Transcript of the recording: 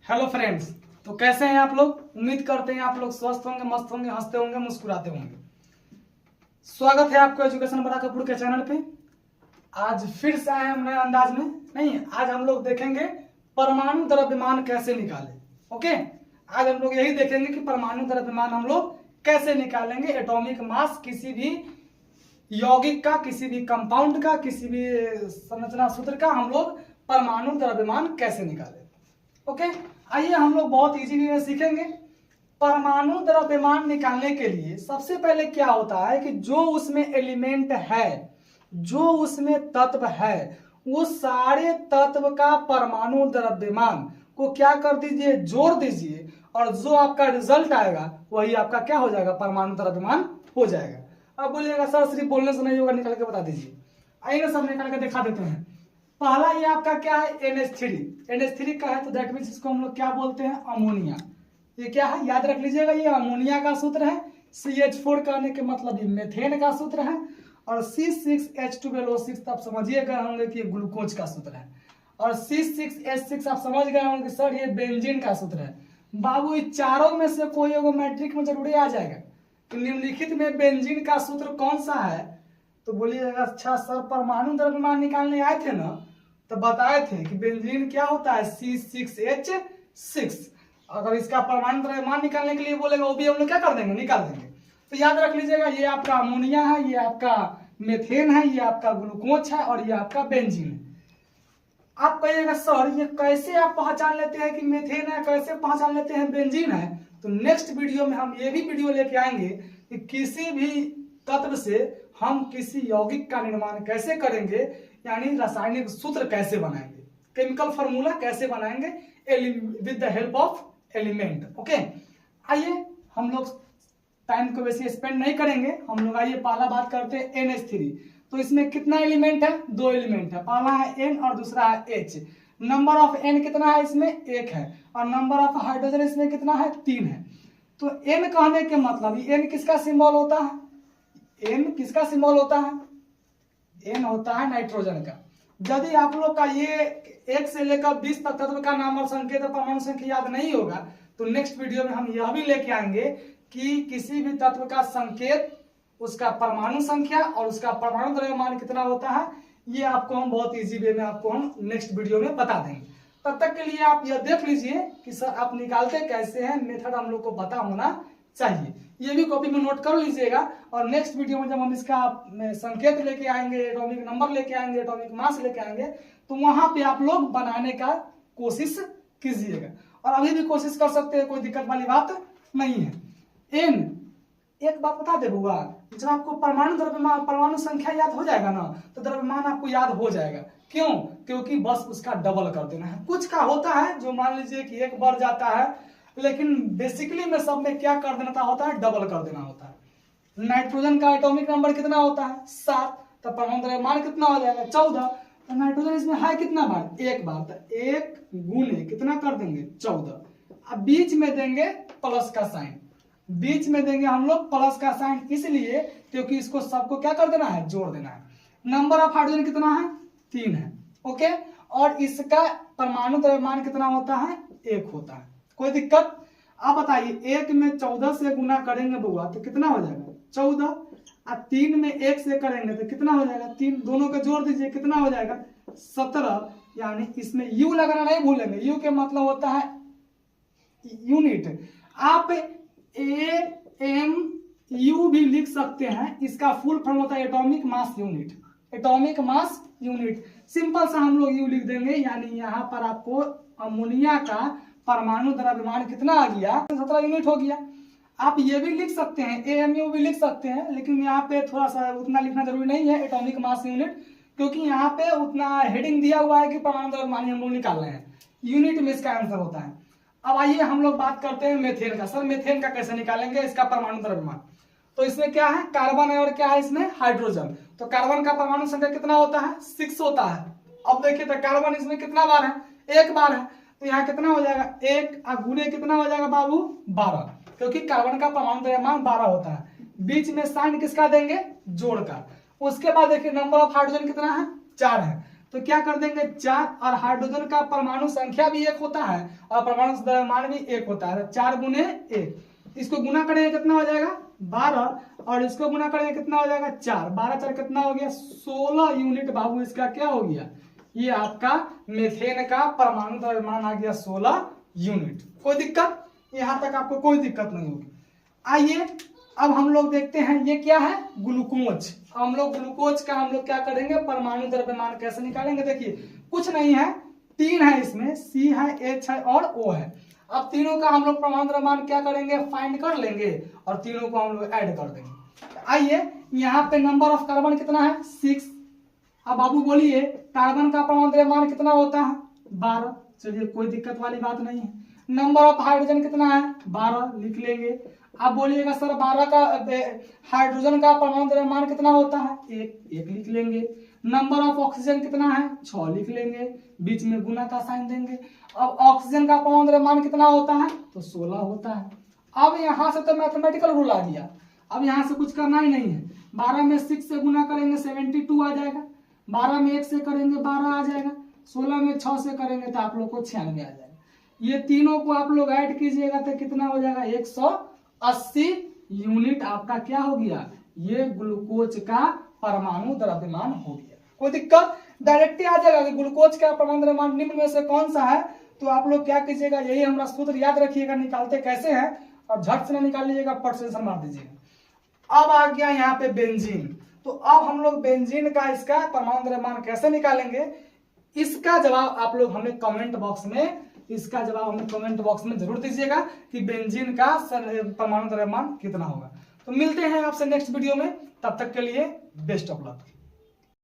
Hello friends. तो कैसे हैं आप लोग? उम्मीद करते हैं आप लोग स्वस्थ होंगे, मस्त होंगे, हंसते होंगे, मुस्कुराते होंगे। स्वागत है आपको एजुकेशन बड़ा कपूर के चैनल पे। आज फिर से आए हम नए अंदाज में। नहीं, आज हम लोग देखेंगे परमाणु द्रव्यमान कैसे निकाले। ओके, आज हम लोग यही देखेंगे कि परमाणु द्रव्यमान हम लोग कैसे निकालेंगे। एटॉमिक मास किसी भी यौगिक का, किसी भी कंपाउंड का, किसी भी संरचना सूत्र का हम लोग परमाणु द्रव्यमान कैसे निकाले। ओके, आइए हम लोग बहुत इजी वे में सीखेंगे। परमाणु द्रव्यमान निकालने के लिए सबसे पहले क्या होता है कि जो उसमें एलिमेंट है, जो उसमें तत्व है, वो सारे तत्व का परमाणु द्रव्यमान को क्या कर दीजिए, जोड़ दीजिए, और जो आपका रिजल्ट आएगा वही आपका क्या हो जाएगा, परमाणु द्रव्यमान हो जाएगा। अब बोलिएगा सर सिर्फ बोलने से नहीं होगा, निकाल के बता दीजिए। आइए ना सब निकाल के दिखा देते हैं। पहला ये आपका क्या है, NH3 का है, तो दैट मीन्स इसको हम लोग क्या बोलते हैं, अमोनिया। ये क्या है, याद रख लीजिएगा, ये अमोनिया का सूत्र है। CH4 कहने के मतलब ये मेथेन का सूत्र है, और C6H12O6 आप समझिए गए होंगे कि ग्लूकोज का सूत्र है, और C6H6 आप समझ गए होंगे कि सर ये बेंजीन का सूत्र है। बाबू ये चारों में से कोई एगो मैट्रिक में जरूर आ जाएगा। तो निम्नलिखित में बेंजीन का सूत्र कौन सा है? तो बोलिएगा अच्छा सर परमाणु द्रव्यमान निकालने आए थे ना, तो बताए थे कि बेंजीन क्या होता है, C6H6। अगर इसका परमाणु द्रव्यमान निकालने के लिए बोलेगा वो भी हम लोग क्या कर देंगे, निकाल देंगे। तो याद रख लीजिएगा, ये आपका अमोनिया है, ये आपका मेथेन है, ये आपका ग्लूकोज है, और ये आपका बेंजीन है। आप कहिएगा सर ये कैसे आप पहचान लेते हैं कि मेथेन है, कैसे पहचान लेते हैं बेंजीन है? तो नेक्स्ट वीडियो में हम ये भी वीडियो लेके आएंगे कि किसी भी तत्व से हम किसी यौगिक का निर्माण कैसे करेंगे, यानी रासायनिक सूत्र कैसे बनाएंगे, केमिकल फॉर्मूला कैसे बनाएंगे with the help of element. Okay, आइए हम लोग टाइम को वैसे स्पेंड नहीं करेंगे, हम लोग आइए पहला बात करते हैं NH3। तो इसमें कितना एलिमेंट है, दो एलिमेंट है, पहला है N और दूसरा है H। नंबर ऑफ N कितना है, इसमें 1 है, और नंबर ऑफ हाइड्रोजन इसमें कितना है, 3 है। तो N कहने के मतलब N किसका सिंबल होता है, N किसका सिंबल होता है, N होता है नाइट्रोजन का। यदि आप लोग का ये 1 से लेकर 20 तक तत्व का नाम और संकेत और परमाणु संख्या याद नहीं होगा, तो नेक्स्ट वीडियो में हम यह भी लेके आएंगे कि किसी भी तत्व का संकेत, उसका परमाणु संख्या और उसका परमाणु द्रव्यमान कितना होता है, ये आपको हम बहुत इजी वे में आपको हम नेक्स्ट वीडियो में बता देंगे। तब तक के लिए आप यह देख लीजिए कि सर आप निकालते कैसे हैं, मेथड हम लोग को पता होना चाहिए। ये भी कॉपी में नोट कर लीजिएगा, और नेक्स्ट वीडियो में जब हम इसका संकेत लेके आएंगे, एटॉमिक नंबर लेके आएंगे, एटॉमिक मास लेके आएंगे, तो वहां पे आप लोग बनाने का कोशिश कीजिएगा। और अभी भी कोशिश कर सकते हैं, कोई दिक्कत वाली बात नहीं है। N एक बात बता दे बुआ, जब आपको परमाणु द्रव्यमान, परमाणु संख्या याद हो जाएगा ना, तो द्रव्यमान आपको याद हो जाएगा। क्यों? क्योंकि बस उसका डबल कर देना है। कुछ का होता है जो मान लीजिए कि 1 बढ़ जाता है, लेकिन बेसिकली में सब में क्या कर देना होता है, डबल कर देना होता है। नाइट्रोजन का एटॉमिक नंबर कितना होता है, 7, तो परमाणु द्रव्यमान कितना हो जाएगा, 14। तो नाइट्रोजन इसमें है कितना बार, 1 बार, तो 1 गुने कितना कर देंगे, 14। अब बीच में देंगे प्लस का साइन, बीच में देंगे हम लोग प्लस का साइन, इसलिए क्योंकि इसको सबको क्या कर देना है, जोड़ देना है। नंबर ऑफ हाइड्रोजन कितना है, 3 है। ओके, और इसका परमाणु द्रव्यमान कितना होता है, 1 होता है। कोई दिक्कत? आप बताइए, 1 में 14 से गुना करेंगे बुआ तो कितना हो जाएगा, 14, और 3 में 1 से करेंगे तो कितना हो जाएगा, 3, दोनों को जोड़ दीजिए कितना हो जाएगा, 17। यानी इसमें यू लगाना नहीं भूलेंगे, यू के मतलब होता है यूनिट। आप AMU भी लिख सकते हैं, इसका फुल फॉर्म होता है atomic mass unit. Atomic mass unit simple सा हम लोग यू लिख देंगे, यानी यहाँ पर आपको अमोनिया का परमाणु द्रव्यमान कितना आ गया, 17 यूनिट हो गया। आप ये भी लिख सकते हैं, AMU भी लिख सकते हैं, लेकिन यहाँ पे थोड़ा सा उतना लिखना जरूरी नहीं है, एटॉमिक मास यूनिट, क्योंकि यहाँ पे उतना हेडिंग दिया हुआ है कि परमाणु द्रव्यमान हम लोग निकाल रहे हैं, यूनिट में इसका आंसर होता है। अब आइए हम लोग बात करते हैं मेथेन का। सर मेथेन का कैसे निकालेंगे, इसका परमाणु द्रव्यमान? तो इसमें क्या है, कार्बन है, और क्या है इसमें, हाइड्रोजन। तो कार्बन का परमाणु संख्या कितना होता है, 6 होता है। अब देखिए तो कार्बन इसमें कितना बार है, 1 बार है, तो यहाँ कितना हो जाएगा, 1 गुने कितना हो जाएगा बाबू, 12, क्योंकि कार्बन का परमाणु द्रव्यमान 12 होता है। बीच में साइन किसका देंगे, जोड़ का। उसके बाद देखिए नंबर ऑफ हाइड्रोजन कितना है, 4 है। तो क्या कर देंगे 4, और हाइड्रोजन का परमाणु संख्या भी 1 होता है और परमाणु द्रव्यमान भी 1 होता है, 4 गुने 1। इसको गुना करेंगे कितना हो जाएगा 12, और इसको गुना करेंगे कितना हो जाएगा 4, 12 4 कितना हो गया 16 यूनिट बाबू। इसका क्या हो गया, ये आपका मीथेन का परमाणु द्रव्यमान आ गया 16 यूनिट। कोई दिक्कत, यहां तक आपको कोई दिक्कत नहीं होगी। आइए अब हम लोग देखते हैं ये क्या है, ग्लूकोज। हम लोग ग्लूकोज का हम लोग क्या करेंगे, परमाणु द्रव्यमान कैसे निकालेंगे। देखिए कुछ नहीं है, 3 है इसमें, C है, H है और O है। अब तीनों का हम लोग परमाणु द्रव्यमान क्या करेंगे, फाइंड कर लेंगे और तीनों को हम लोग ऐड कर देंगे। आइए यहाँ पे नंबर ऑफ कार्बन कितना है 6। अब बाबू बोलिए कार्बन का परमाणु द्रव्यमान कितना होता है 12। चलिए कोई दिक्कत वाली बात नहीं है। नंबर ऑफ हाइड्रोजन कितना है 12, लिख लेंगे। अब बोलिएगा सर 12 का हाइड्रोजन का परमाणु द्रव्यमान कितना होता है 1 लिख लेंगे। नंबर ऑफ ऑक्सीजन कितना है 6, लिख लेंगे, बीच में गुना का साइन देंगे। अब ऑक्सीजन का परमाणु द्रव्यमान कितना होता है तो 16 होता है। अब यहाँ से तो मैथमेटिकल रूल आ गया, अब यहाँ से कुछ करना ही नहीं है। 12 में 6 से गुना करेंगे 72 आ जाएगा, 12 में 1 से करेंगे 12 आ जाएगा, 16 में 6 से करेंगे तो आप लोग को 96 आ जाएगा। ये तीनों को आप लोग ऐड कीजिएगा तो कितना हो जाएगा 180 यूनिट आपका क्या हो गया, ये ग्लूकोज का परमाणु द्रव्यमान हो गया। कोई दिक्कत, डायरेक्ट आ जाएगा कि ग्लूकोज का परमाणु द्रव्यमान निम्न में से कौन सा है। तो आप लोग क्या कीजिएगा, यही हमारा सूत्र याद रखिएगा, निकालते कैसे हैं और झट से ना निकाल लीजिएगा, पट से मार दीजिएगा। अब आ गया यहाँ पे बेंजीन। तो अब हम लोग बेंजीन का इसका परमाणु द्रव्यमान कैसे निकालेंगे, इसका जवाब आप लोग हमें कमेंट बॉक्स में, इसका जवाब हमें कमेंट बॉक्स में जरूर दीजिएगा कि बेंजीन का परमाणु द्रव्यमान कितना होगा। तो मिलते हैं आपसे नेक्स्ट वीडियो में, तब तक के लिए बेस्ट ऑफ लक।